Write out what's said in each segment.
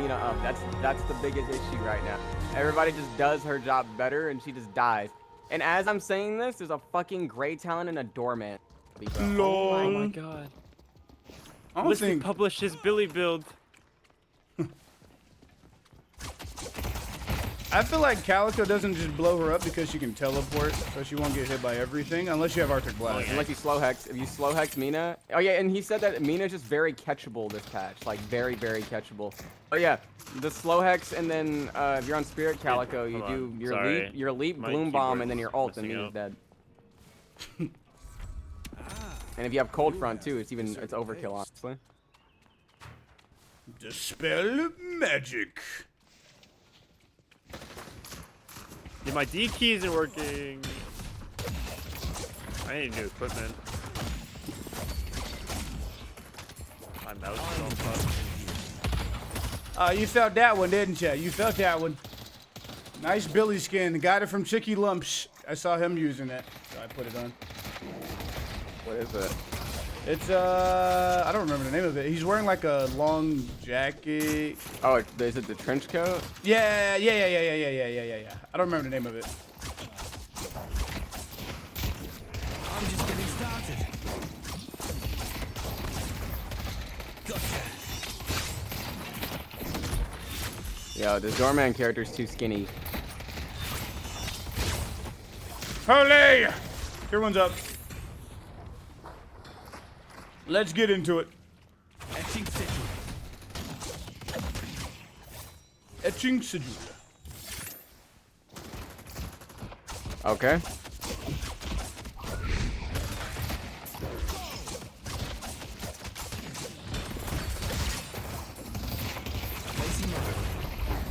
Mina up. That's the biggest issue right now. Everybody just does her job better, and she just dies. And as I'm saying this, there's a fucking gray talent and a doorman. Lol. Oh my god. I don't Listed think. published his Billy build. I feel like Calico doesn't just blow her up because she can teleport, so she won't get hit by everything unless you have Arctic Blast. Oh, yeah. Unless you slow hex. If you slow hex Mina. Oh yeah, and he said that Mina's just very catchable this patch. Like very, very catchable. Oh yeah, the slow hex, and then if you're on Spirit Calico, you Hold do on. your leap, My gloom bomb, and keyboard's then your ult, and messing Mina's up. dead. And if you have cold front too, it's overkill, honestly. Dispel magic. Yeah, my D key isn't working. I need new equipment. My mouse is all fucked. You felt that one, didn't you? You felt that one. Nice Billy skin. Got it from Chicky Lumps. I saw him using it, so I put it on. What is it? It's I don't remember the name of it. He's wearing like a long jacket. Oh, is it the trench coat? Yeah. I don't remember the name of it. I'm just getting started. Gotcha. Yo, this doorman character's too skinny. Holy! Here one's up. Let's get into it. Etching sigil. Etching sigil. Okay. Placing order.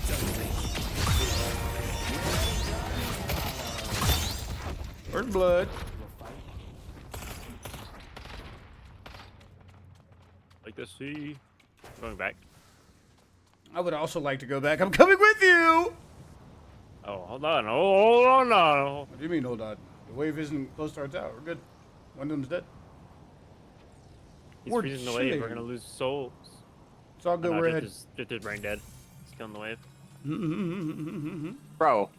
Juggling. Where's blood? Like to see. Going back. I would also like to go back. I'm coming with you! Oh, hold on. Oh, hold on. No. What do you mean, hold on? The wave isn't close to our tower. We're good. One of them's dead. He's We're freezing the wave. We're chilling. gonna lose souls. It's all good. Oh, no, We're ahead. Just his brain dead. He's killing the wave. Bro,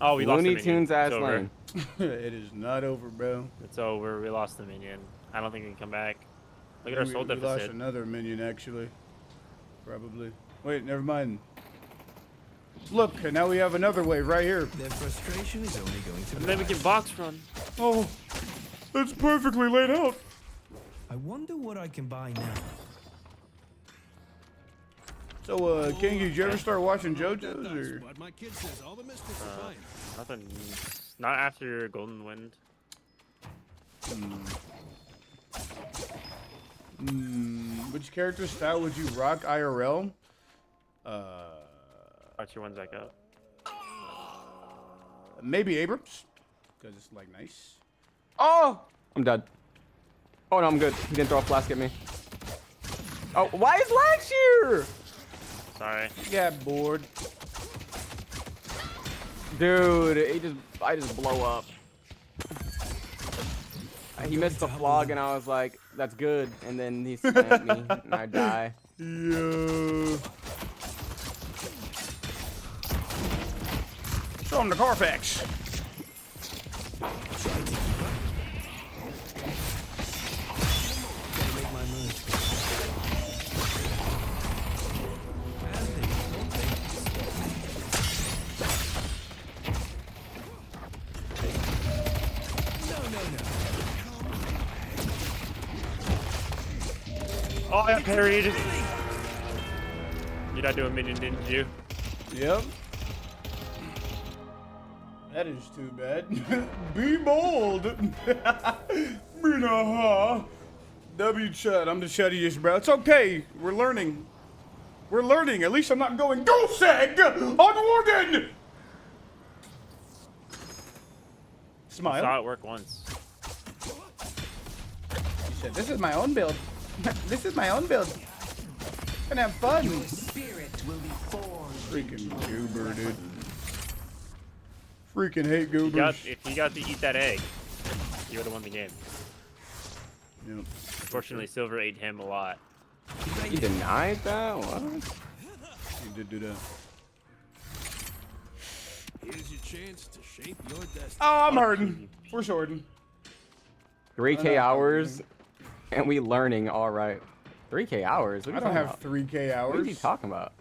Oh, we lost the Looney minion. Tunes ass It's over. lane. It is not over, bro. It's over. We lost the minion. I don't think we can come back. Look at our soul We lost deficit. another minion, actually. Probably. Wait, never mind. Look, and now we have another wave right here. Their frustration is only going to And then we rise. can box run. Oh, it's perfectly laid out. I wonder what I can buy now. So, King, did you ever start watching JoJo's, or? What my kid says, all the mystics are fine. Nothing. Not after Golden Wind. Which character style would you rock IRL? Watch your ones back up. Maybe Abrams, because it's like nice. Oh, I'm dead. Oh no, I'm good. He didn't throw a flask at me. Oh, why is lag here? Sorry. Got bored. Dude, I just blow up. He missed the flog, and I was like, "That's good." And then he slammed me, and I die. Yeah. Show him the Carfax. Try to keep up. Gotta make my move. And they won't take this. No. Oh, I got parried. You not doing minion, didn't you? Yep. That is too bad. Be bold. Minaha. W Chud. I'm the chuddiest, bro. It's okay. We're learning. We're learning. At least I'm not going goose egg on Warden. Smile. Saw it work once. He said, "This is my own build. This is my own build. Gonna have fun." Spirit will be formed. Freaking goober, dude. Freaking hate goobers. If he got to eat that egg, he would have won the game. Yep. Unfortunately, Silver ate him a lot. He denied that? What? He did do that. Here's your chance to shape your destiny. Oh, I'm hurting. We're shorting. 3K hours, and we learning. All right. 3K hours? What are I you don't talking have about? 3K hours. What are you talking about?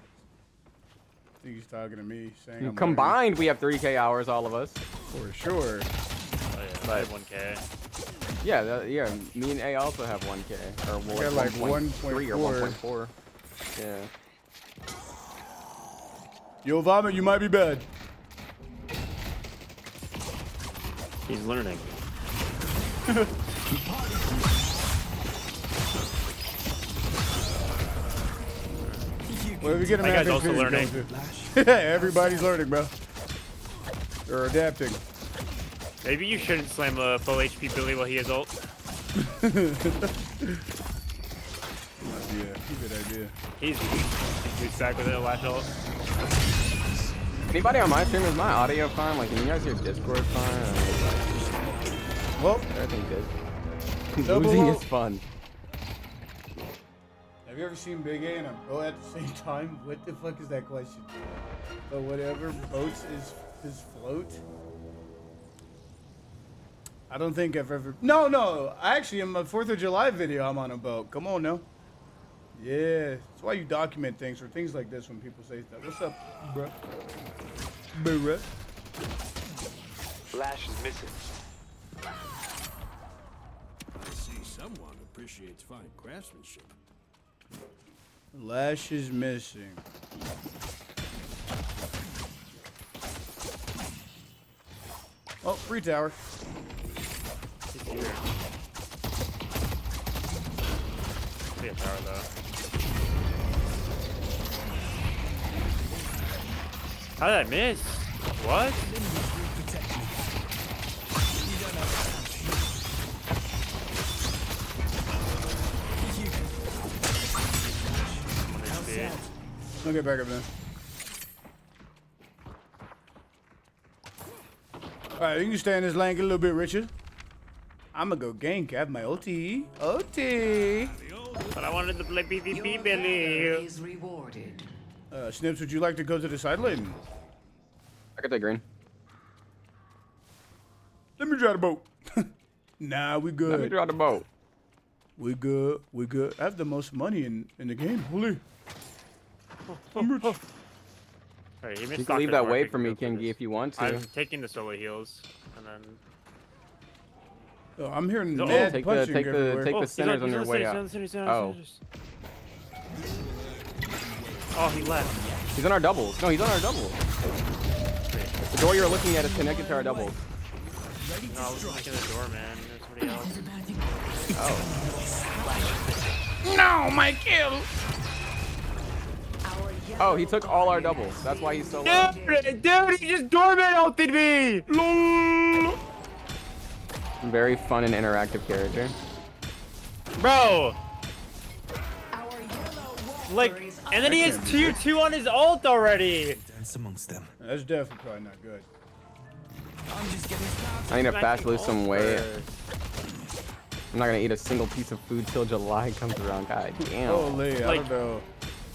I think he's talking to me, saying I'm Combined, we have 3K hours, all of us. learning. For sure. Oh yeah, I have 1K. Yeah, yeah. Me and A also have 1K, or I got like 1.3 or 1.4. Yeah. Yo, Vomit, you might be bad. He's learning. Well, if you get him That guy's half also HP, learning. go to- Everybody's learning, bro. They're adapting. Maybe you shouldn't slam a full HP Billy while he has ult. Yeah, good idea. He's back with a lash ult. Anybody on my stream, is my audio fine? Like, can you guys hear Discord fine? Well, Everything good. Double Losing ult. is fun. have you ever seen Big A and a bro at the same time? What the fuck is that question? But whatever boats is float. I don't think I've ever. No. Actually, in my 4th of July video, I'm on a boat. Come on now. Yeah, that's why you document things or things like this when people say stuff. What's up, bro? Bruh. Flash is missing. I see someone appreciates fine craftsmanship. Lash is missing. Oh, free tower. He's here. Be a tower though. How did I miss? What? I'll get back up then. Alright, you can stay in this lane, get a little bit richer. I'm gonna go gank. I have my OT. OT. But I wanted to play PvP Your Billy. valor is rewarded. Snips, would you like to go to the side lane? I could take green. Let me drive the boat. Nah, we good. Let me draw the boat. We good. We good. I have the most money in the game. Holy. I'm rich. Alright, You can leave that wave for me, Kengi, if you want to. I'm taking the solo heals, and then. Oh, I'm hearing Oh, mad take punching the everywhere. sinners on your way out. Oh. Oh, he left. He's on our doubles. No, he's on our doubles. The door you're looking at is connected to our doubles. No, I was looking at the door, man. There's somebody else. Oh. No, my kill. Oh, he took all our doubles. That's why he's so low. Dude, he just doorman ulted me! LOL. Very fun and interactive character. Bro! Like, and then he has tier 2 on his ult already! Dance amongst them. That's definitely probably not good. I'm just getting started. I need to fast lose some weight. First. I'm not gonna eat a single piece of food till July comes around. God damn. Holy, I Like- don't know.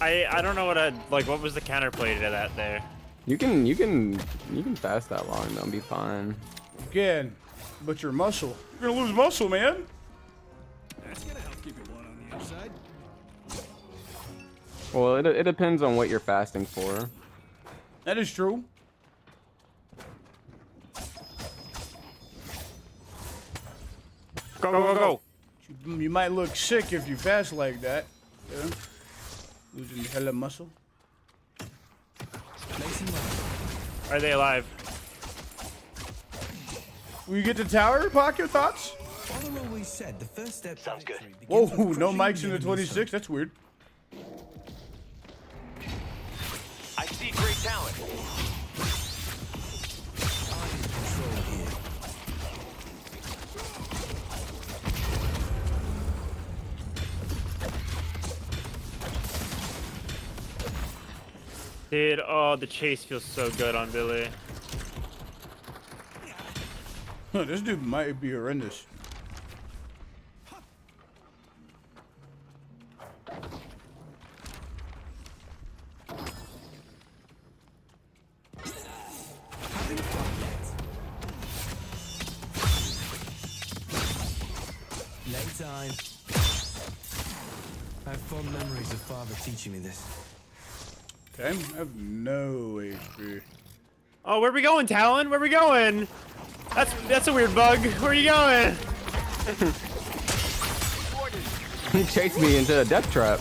I don't know what was the counterplay to that there? You can fast that long though and be fine. Again, but your muscle. You're gonna lose muscle, man. That's gonna help keep it warm on the outside. Well, it depends on what you're fasting for. That is true. Go! You might look sick if you fast like that. Yeah. Losing hella muscle. Placing my Are they alive? Will you get the tower? Pocket thoughts? father always said the first step to Sounds good. victory begins Whoa, with no crushing mics in the enemy's 26. That's weird. I see great talent. control here. Dude, oh, the chase feels so good on Billy. Huh, this dude might be horrendous. time. I have fond memories of father teaching me this. Okay, I have no HP. Oh, where are we going, Talon? Where are we going? That's a weird bug. Where are you going? He chased me into a death trap.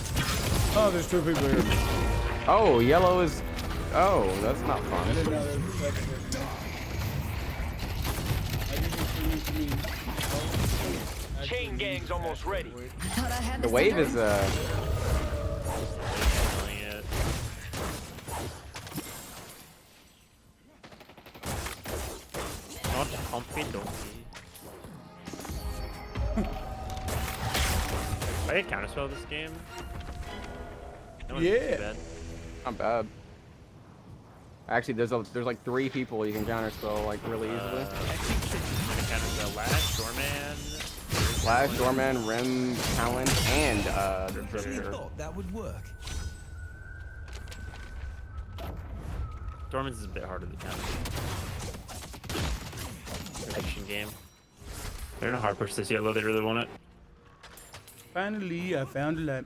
Oh, there's 2 people here. Oh, yellow is. Oh, that's not I fun. didn't know there was a second person. I usually see me. Chain gang's almost ready. The wave is Killing it. Not humpy donkey. I can counterspell this game. That one's Yeah. too bad. not bad. Actually, there's like 3 people you can counterspell like really easily. Counterspell Lash, Doorman. Flash, Doorman, Rim, Talon, and Really Drifter. thought that would work. Dorman's is a bit harder to counter. Action game. They're in a hard push this yellow. They really want it. Finally, I found a light.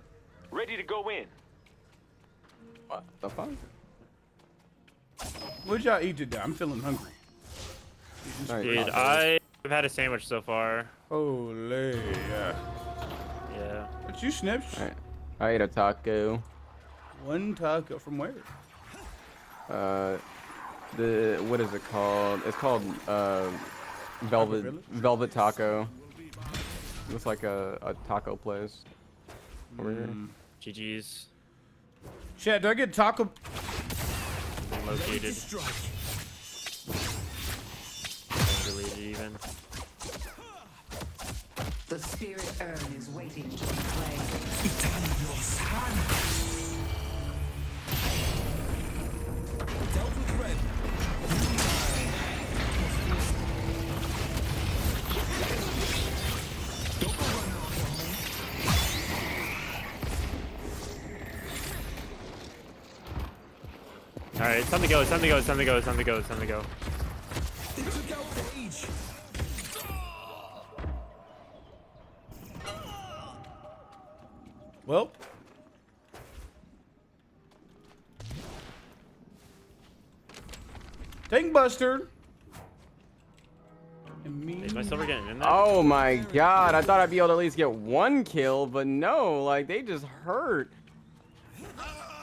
Ready to go in. What the fuck? What y'all eat today? I'm feeling hungry. Sorry, Dude, I've had a sandwich so far. Holy, yeah. Yeah. But you snips? Alright. I ate a taco. 1 taco from where? What is it called? It's called Velvet Taco. Looks like a taco place over here. GG's. Chad, do I get taco? Been located. Deleted even. The spirit urn is waiting to be claimed. Dealt with red. Alright, it's time to go, it's time to go, it's time to go, it's time to go, it's time to go. They took out Rage. Well. Tank Buster. And me. Is my silver getting in there? Oh my god, I thought I'd be able to at least get 1 kill, but no, like they just hurt.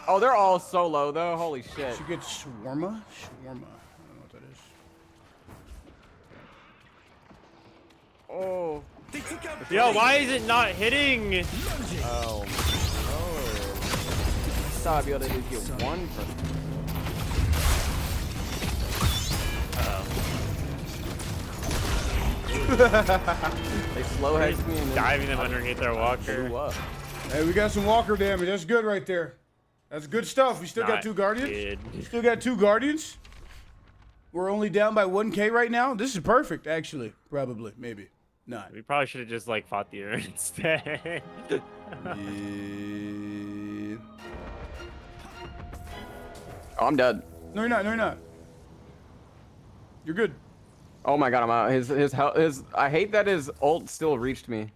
Oh, they're all solo though. Holy shit. She gets shawarma. Shawarma. I don't know what that is. Oh. They took out Yo, why is it not hitting? Oh. Oh. I thought I'd be able to at least get 1 for. They slow hexed me and then Diving them underneath their walker. blew up. Hey, we got some walker damage. That's good right there. That's good stuff. We still got Not 2 guardians. good. Still got 2 guardians. We're only down by 1K right now. This is perfect, actually. Probably, maybe, not. We probably should have just like fought the urn instead. Yeah. Oh, I'm dead. No, you're not. No, you're not. You're good. Oh my god, I'm out. His I hate that his ult still reached me.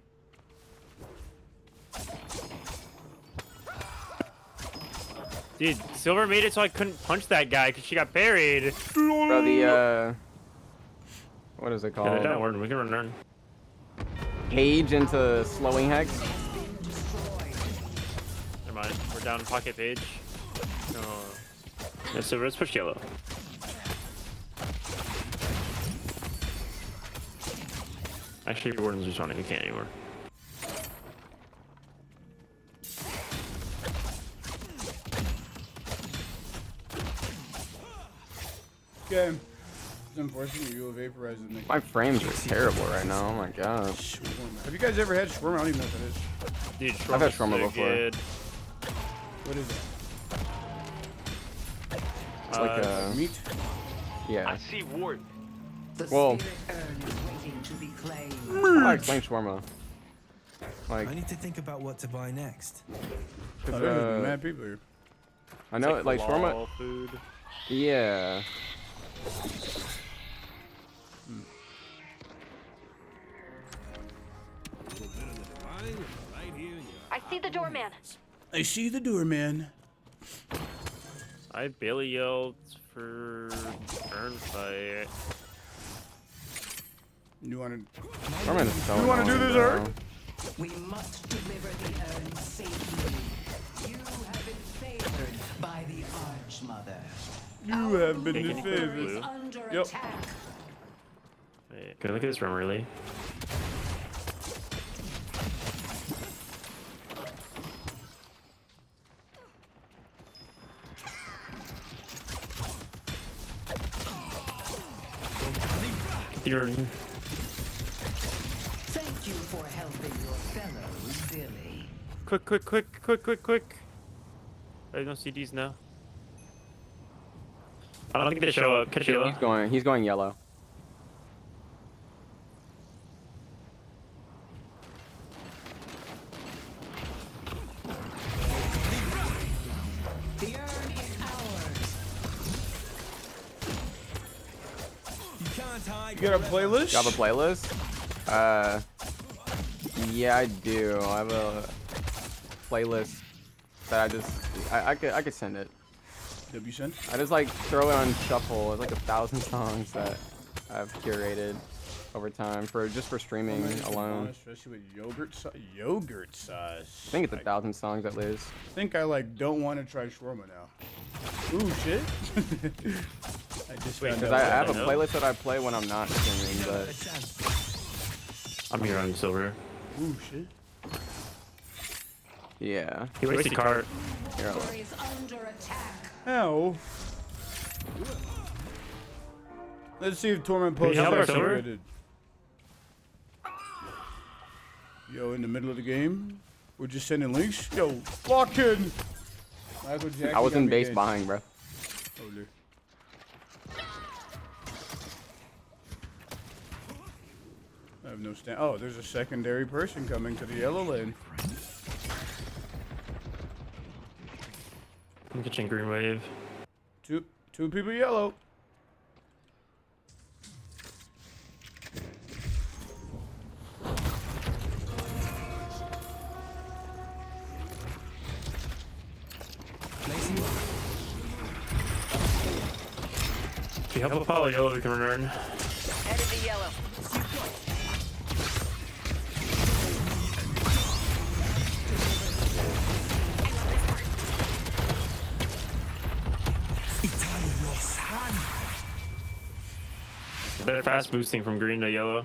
Dude, Silver made it so I couldn't punch that guy because she got buried. Bro, the what is it Yeah, that called? worked. We can return. Cage into slowing hex. Never mind. We're down pocket page. No. Yeah, Silver, let's push yellow. Actually, your warden's respawning. You can't anymore. Okay. It's unfortunate you will vaporize the next. My frames are terrible right now. Oh my god. Shawarma. Have you guys ever had shawarma? I don't even know what that is. Dude, I've had shawarma's shawarma so before. good. What is it? It's like Meat? I yeah. see Ward. The Well- spirit urn is waiting to be claimed. I explain shawarma. Like, I need to think about what to buy next. Oh, 'cause, there's mad people here. I know, like shawarma. halal food. Yeah. I see the doorman. I see the doorman. I barely yelled for turn fight. You want to? Doorman is so You wanna do annoying, this, bro. Earth? We must deliver the urn safely. You have been favored by the Archmother. You have been Taking in it favor. blue. Is under Yep. attack. Wait, can I look at this room really? You're Thank you for helping your fellow Billy. quick. There's no CDs now. I don't think they show up. Catch you. He's going yellow. The urn is ours. You can't hide. You got a playlist? You have a playlist? Yeah, I do. I have a playlist that I could send it. W send. I just like throw it on shuffle. It's like 1,000 songs that I've curated over time for streaming alone. Especially with yogurt sauce. I think it's 1,000 songs at least. I think I like don't want to try shawarma now. Ooh shit. I just found Because out. I have a know. playlist that I play when I'm not streaming, but I'm here on silver. Ooh shit. yeah. He wasted cart. Here, I'll- Is under attack. Ow. Let's see if Torment Can you Post is help our actually silver? rated. Yo, in the middle of the game, we're just sending links. Yo, lock in. Michael Jackson I was got in me base dancing. behind, bro. Holy. I have no stand. Oh, there's a secondary person coming to the yellow lane. I'm catching green wave. Two people yellow. Placing one. If you help Apollo yellow, we can return. Headed to yellow. They're fast boosting from green to yellow.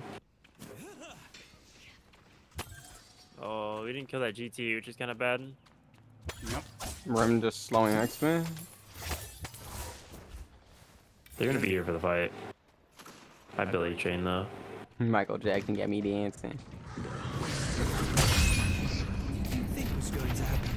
Oh, we didn't kill that GT, which is kind of bad. Yep. Rim just slowing X-Men. They're gonna be here for the fight. I Billy Chain though. Michael Jackson got me dancing. Think what's going to happen.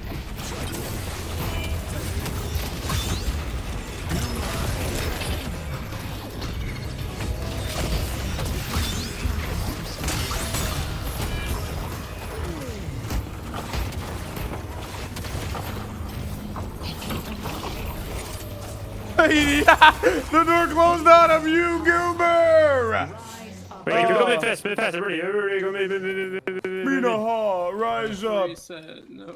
The door closed on him, you goober! Wait, go mid fast, everybody, go mid. Mina Ha, rise up. No.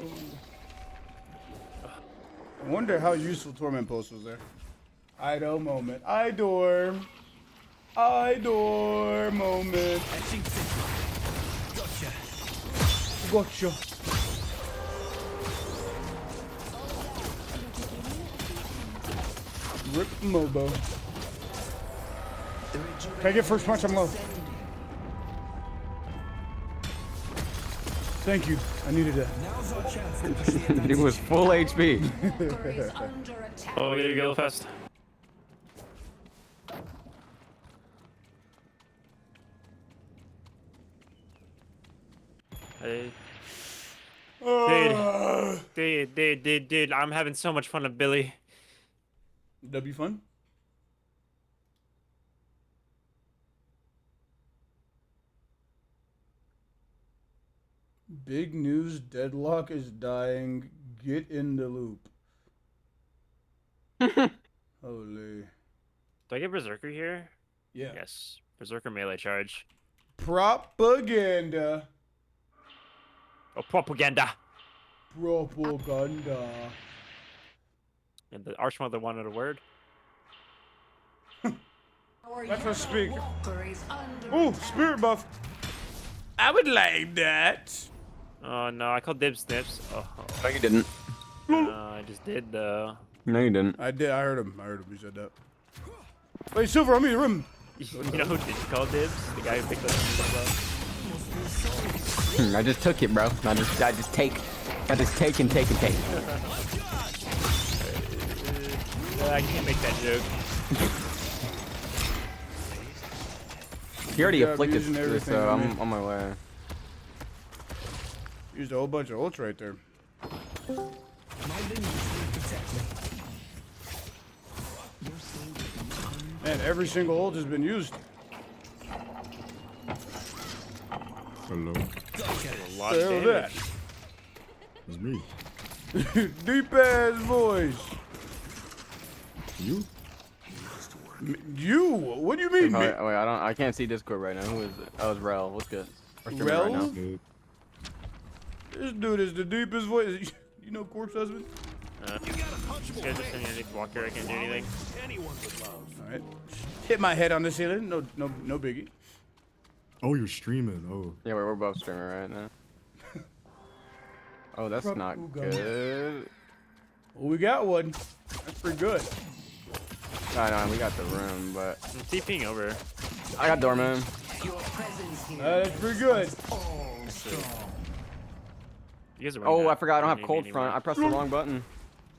I wonder how useful Torment Post was there. Idle moment. Idor moment. Etching city. Gotcha. Gotcha. Rip Mobo. Can I get first punch? I'm low. Thank you. I needed that. Now's our chance to push the advantage. He was full HP. Is under attack. Oh, we gotta go fast. Hey. Dude, I'm having so much fun with Billy. W fun? Big news, Deadlock is dying. Get in the loop. Holy. Do I get Berserker here? Yeah. Yes. Berserker melee charge. Propaganda. Oh, propaganda. Propaganda. And the Archmother wanted a word. Let us speak. Walker is under Ooh, attack. spirit buff. I would like that. Oh no, I called dibs snips. Oh, No, you didn't. I just did though. No, you didn't. I did. I heard him. He said that. Wait, Silver, I'm in your room. You know who did call dibs? The guy who picked up the I just took it, bro. I just take and take. I can't make that joke. He already Good job afflicted using this, everything so on I'm me. on my way. Used a whole bunch of ults right there. My lineage will protect me. Man, every single ult has been used. Hello. Gotcha. A lot of Hell damage. It's me. Deep ass voice. You? You? What do you mean? Wait, I can't see Discord right now. Who is it? Oh, it's Rel. What's good? We're streaming Rel? right now. Good. This dude is the deepest voice. You know Corpse Husband? This guy's just sitting underneath Walker. I can't do anything. All right. Hit my head on the ceiling. No biggie. Oh, you're streaming. Oh. Yeah, we're both streaming right now. Oh, that's not good. Well, we got one. That's pretty good. No, we got the room, but I'm TPing over. I got Dorman. Your presence here That's pretty good. all strong. You guys are Oh, running I out. forgot. I don't have Need me cold anymore. front. I pressed the wrong button.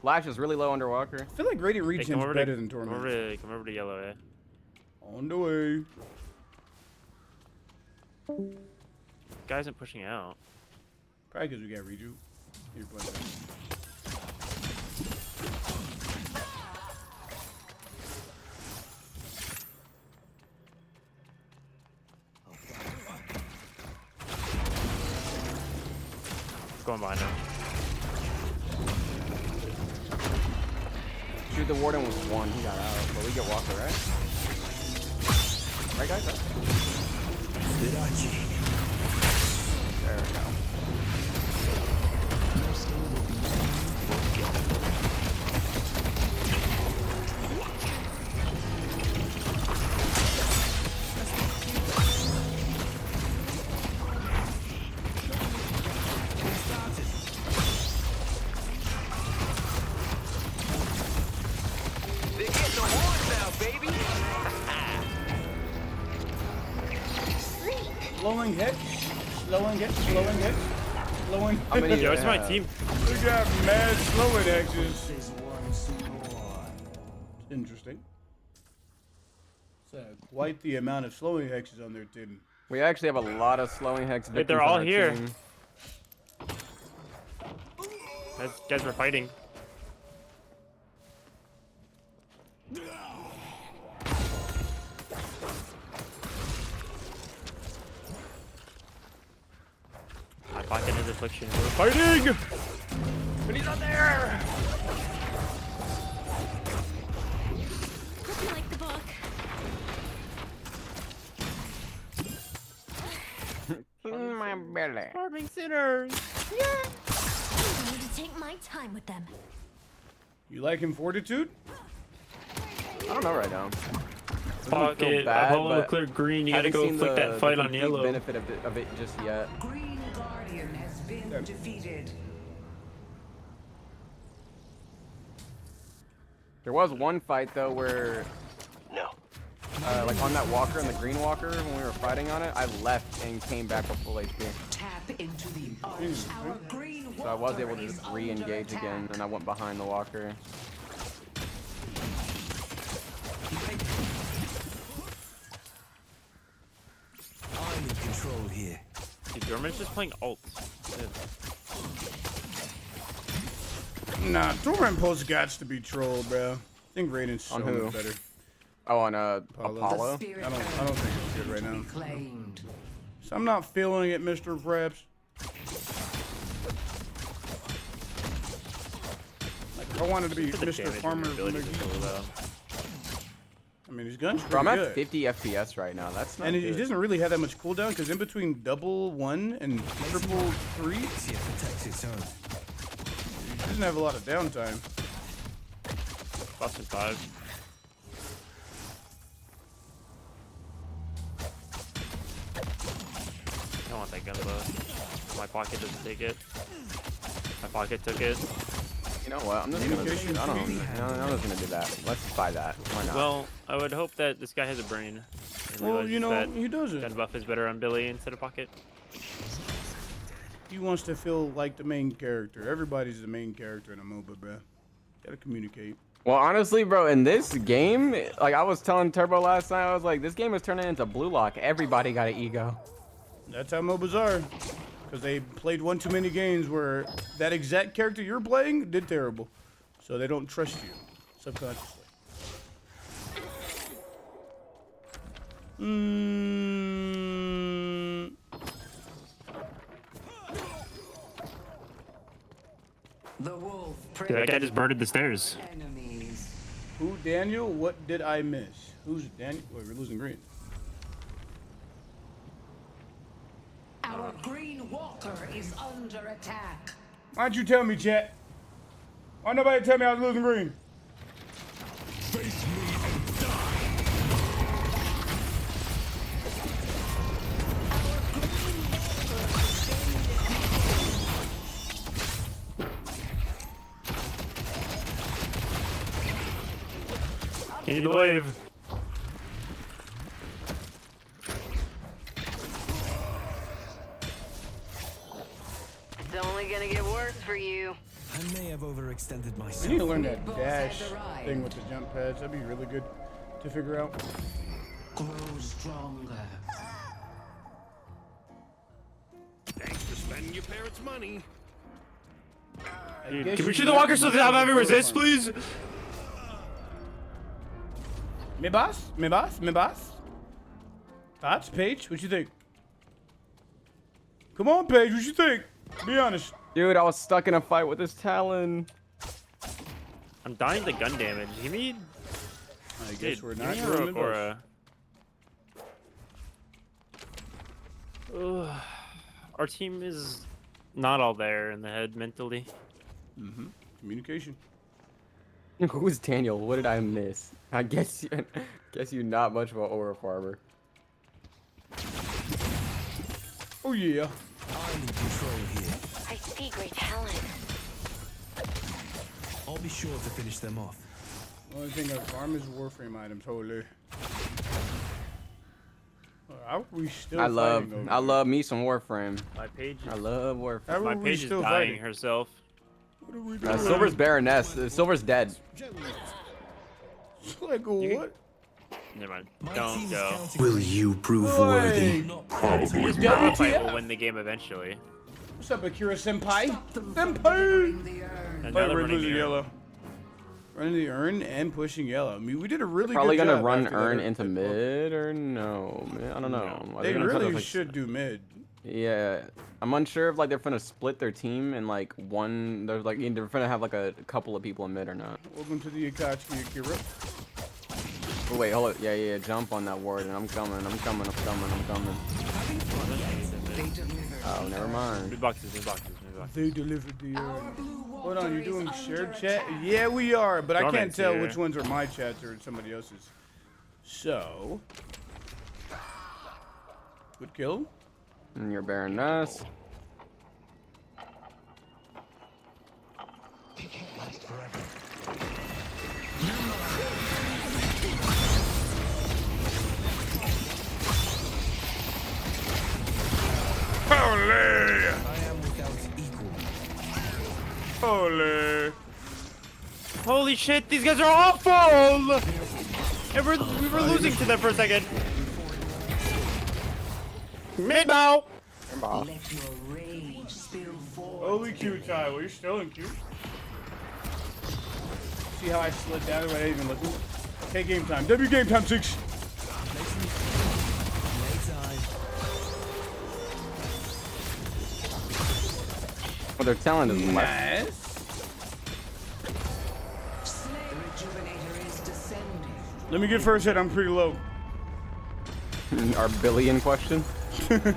Lash is really low under Walker. I feel like Radiant Hey, Regen's better than come Torment. over to yellow, eh? On the way. Guy isn't pushing out. Probably because we got redo. Here, play that. Going behind him. Shoot, the Warden was one. He got out, but we get Walker, right? Right, guys? Right? There we go. They're getting the horns now, baby. Slowing hit. Slowing hit. Slowing hit. Slowing hit. How many- Yo, it's my Yeah. team. We got mad slowing hexes. Interesting. It's quite the amount of slowing hexes on their team. We actually have a lot of slowing hex Wait, victims they're on all our here. team. Guys were fighting. I pocket his affliction. We're fighting! And he's not there! Hope you like the book. My belly. Starving sinners! I need to take my time with them. You like him fortitude? I don't know right now. Doesn't feel Pocket, bad, Apollo, but clear green. You gotta haven't go seen flick the- that fight the on complete yellow. benefit of it just yet. Green Guardian has been defeated. There was one fight though where, like on that Walker and the Green Walker when we were fighting on it, I left and came back with full HP. Tap into the arch. Our green So I was able to Walker just is re-engage under again, attack. and I went behind the Walker. I'm in control here. Dude, Dorman's just playing ult. Nah, Torment Pulse gots to be trolled, bro. I think Radiant's so On who? much better. Oh, on Apollo. Apollo. The spirit I don't think it's good right now. claimed. So I'm not feeling it, Mr. Preps. Like, if I wanted to be The Mr. damage and Farmer, your ability to McGee- go low. I mean, his gun's Bro, pretty I'm good. at 50 FPS right now. That's not And he good. doesn't really have that much cooldown because in between double 1 and triple 3, See it protects its own. doesn't have a lot of downtime. Boston 5. I don't want that gun though. My pocket doesn't take it. My pocket took it. You know what? I'm just gonna. I don't know. I'm just gonna do that. Let's buy that. Why not? Well, I would hope that this guy has a brain. And Well, realizes you know, that he doesn't. gun buff is better on Billy instead of pocket. He wants to feel like the main character. Everybody's the main character in a MOBA, bro. Gotta communicate. Well, honestly, bro, in this game, like I was telling Turbo last night, I was like, this game is turning into Blue Lock. Everybody got an ego. That's how MOBAs are. Because they played one too many games where that exact character you're playing did terrible. So they don't trust you subconsciously. The wolf Dude, that guy just birded the stairs. enemies. Who, Daniel? What did I miss? Who's Daniel? Wait, we're losing green. Our green walker is under attack. Why'd you tell me, chat? Why nobody tell me I was losing green? Face me and die. Need the wave. It's only gonna get worse for you. I may have overextended I myself. need to learn that Meatballs dash has arrived. thing with the jump pads. That'd be really good to figure out. Grow stronger. Thanks for spending your parents' money. Dude, guess can we you shoot the can walker so they have heavy resist, please? Me boss? Me boss? Me boss? Thoughts, Paige? What you think? Come on, Paige. What you think? Be honest. Dude, I was stuck in a fight with this Talon. I'm dying to gun damage. Give me, I guess dude, we're give not me doing heroic the aura. Ugh. Our team is not all there in the head mentally. communication. Who's Daniel? What did I miss? I guess you not much of an aura farmer. Oh yeah. I'm in control here. I see great talent. I'll be sure to finish them off. Only thing I farm is Warframe items. Holy. How are we still I love fighting over I here? love me some Warframe. My page, I love How Warframe. are my we page is still dying fighting? herself. What are we doing? Silver's Baroness. Silver's dead. Like what? Never mind. My Don't team is go. counting. Will you prove Wait. worthy? Not Is Our fight WTF? will win the game eventually. What's up, Akira Senpai? Stop them from Senpai! entering the urn. And Wait, now they're we're running losing the yellow. Running the urn and pushing yellow. I mean, we did a really Probably good gonna job run after that urn hit into bump. mid or no? Man, I don't know. Are They gonna put really like, should do mid. Yeah, I'm unsure if like they're gonna split their team and like one. There's like they're gonna have like a couple of people in mid or not. Welcome to the Akatsuki, Akira. Oh, wait, hold it. Yeah, jump on that ward, and I'm coming. They delivered Oh, the never urn. mind. New boxes, new boxes, new boxes. They delivered the Our urn. blue Hold walker on, you is doing under shared attack. chat? Yeah, we are, but I can't Dormant's tell here. which ones are my chats or somebody else's. So, good kill. And your Baroness. Holy! I am without equal. Holy! Holy shit, these guys are awful! And we were losing to them for a second. Mid now! Let your rage spill forth. Holy Q, Ty. Well, you're still in Q. See how I slid down the way I didn't even listen? Okay, game time. W game time 6. Well, their talent is left. Nice. The rejuvenator is descending. Let me get first hit. I'm pretty low. Our Billy in question. We have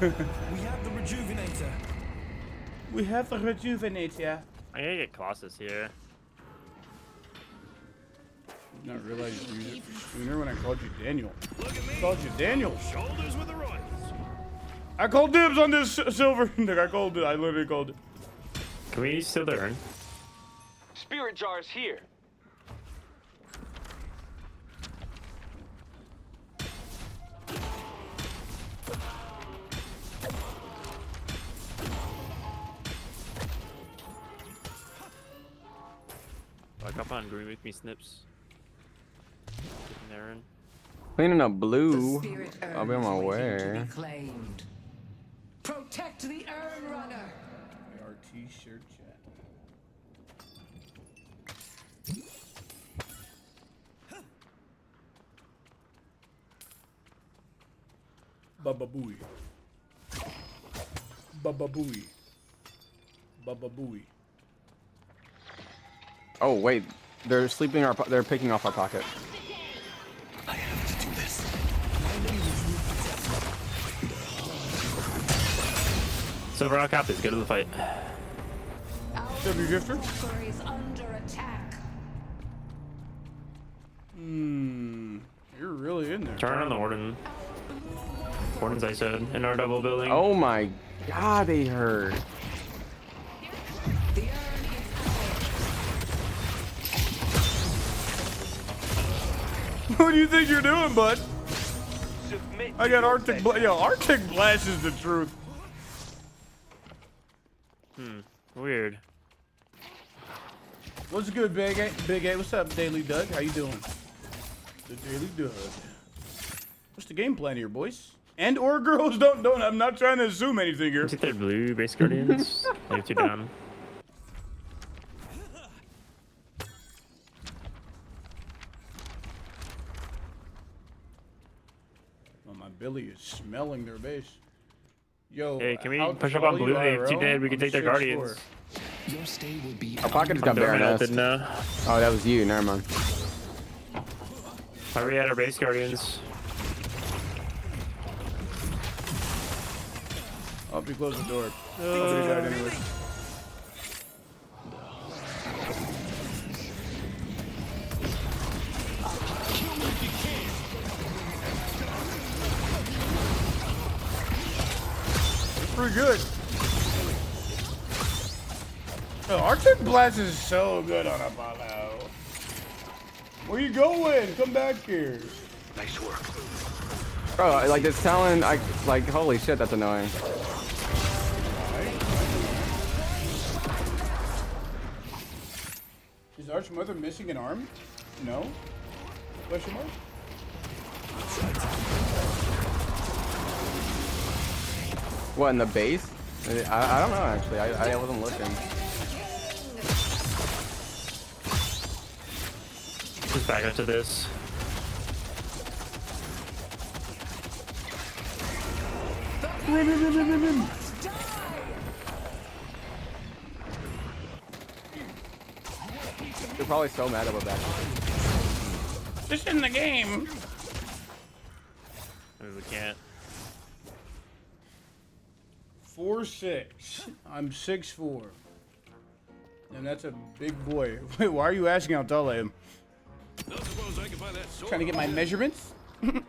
the rejuvenator. We have the rejuvenator. I gotta get Colossus here. Did not realize you used it sooner when I called you Daniel. Look at me. I called you Daniel. Shoulders with the royals. I called dibs on this silver. I called it. I literally called it. Can we steal the urn? Spirit jars here. Back up on green with me, Snips. Getting the urn. Cleaning up The blue. spirit I'll be on urn my is waiting to way. be claimed. Protect the urn runner. RT shirt chat. Baba Booey. Baba Booey. Baba Booey. Oh wait, they're sleeping our. They're picking off our pocket. I have to do this. Silver Rock Cap is good to the fight. W Drifter? Walker is under attack. You're really in there. Turn on the Warden. Warden's I said in our double building. Oh my god, they hurt. The urn is What do you think you're doing, bud? Submit I to got your Arctic fate. Blast. Yo, Arctic Blast is the truth. Weird. What's good, Big A? Big A, what's up, Daily Doug? How you doing? The Daily Doug. What's the game plan here, boys? And or girls, don't. I'm not trying to assume anything here. Take their blue base guardians. Leave two down. Oh, my Billy is smelling their base. Yo, Hey, can we how push up tall on you blue? They are, have two bro? dead. We can I'm take their 6'4". guardians. Your stay will be Our pocket just got Doing Baroness. nothing now. Oh, that was you. Never mind. Are we at our base guardians? I hope you close the door. Nobody died anyway. Pretty good. Oh, Arctic Blast is so good on Apollo. Where you going? Come back here. Nice work. Bro, like this talent, like holy shit, that's annoying. Is Archmother missing an arm? No? Question mark? What, in the base? I don't know actually. I wasn't looking. Just back up to this. They're probably so mad about that. Just in the game. Maybe we can't. 4'6". I'm 6'4". And that's a big boy. Wait, why are you asking how tall I am? Don't suppose I can buy that sword. Trying to get my measurements? I'm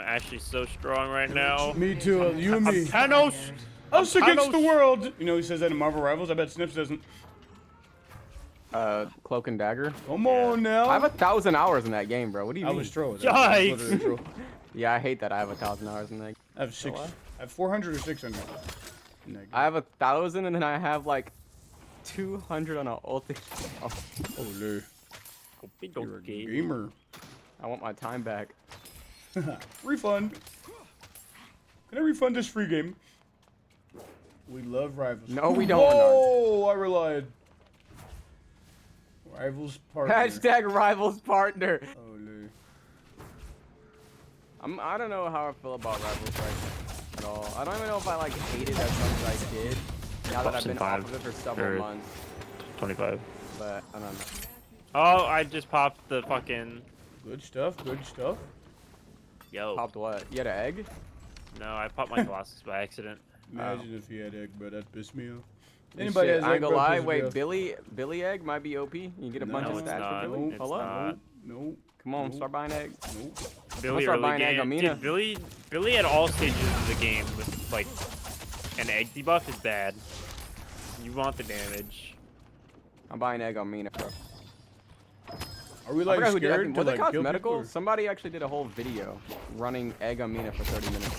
actually so strong right now. Me too. You and me. Thanos! Us against Thanos. the world. You know he says that in Marvel Rivals. I bet Snips doesn't. Cloak and Dagger. Come on now. I have 1,000 hours in that game, bro. What do you I mean? was trolling. Yikes. Yeah, I hate that I have 1,000 hours in that. I have six. I have 400 or 600. in that game. I have 1,000 and then I have like 200 on an ulti. Oh, Holy. You're a gamer. I want my time back. Refund. Can I refund this free game? We love Rivals. No, we don't. Whoa, I relied. Rivals partner. Hashtag rivals partner. Holy. I don't know how I feel about rivals right now at all. I don't even know if I like hate it as much as I did. Now that I've been off of it for several months. 25. But I don't know. Oh, I just popped the fucking. Good stuff. Good stuff. Yo. Popped what? You had an egg? No, I popped my Colossus by accident. Imagine if he had egg, bro. That pissed me off. Anybody Shit, has I ain't egg, gonna bro, lie. please Wait, reveal. Billy egg might be OP. You can get a bunch No, of it's stats not. for Billy. It's Hello. not. Nope. Come on, Nope. start buying egg. Nope. Billy start early buying egg game. on Mina. Dude, Billy at all stages of the game with like an egg debuff is bad. You want the damage. I'm buying egg on Mina, bro. Are we I like forgot who did. I scared think, to was it like kill cosmetical? people? Or? Somebody actually did a whole video running egg on Mina for 30 minutes.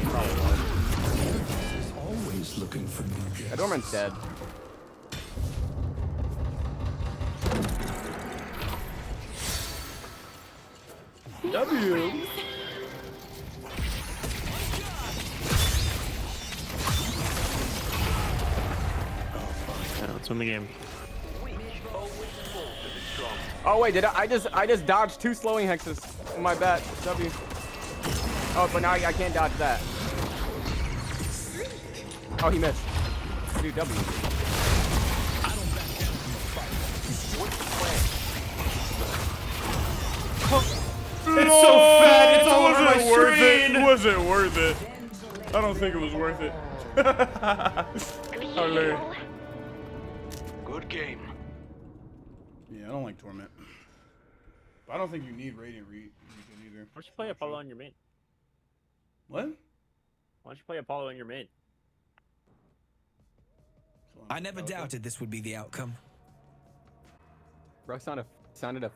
Probably was. Always looking for new guests. That Dorman's dead. W. Yeah, let's win the game. Oh wait, did I just dodged 2 slowing hexes. My bad. W. Oh, but now I can't dodge that. Oh, he missed. Dude, W. It's so fat. It's all over my screen. Was it worth it? I don't think it was worth it. Good game. Yeah, I don't like Torment. But I don't think you need Radiant Region either. Why don't you play Apollo on your main? What? Why don't you play Apollo on your main? I never doubted this would be the outcome. Bro sounded a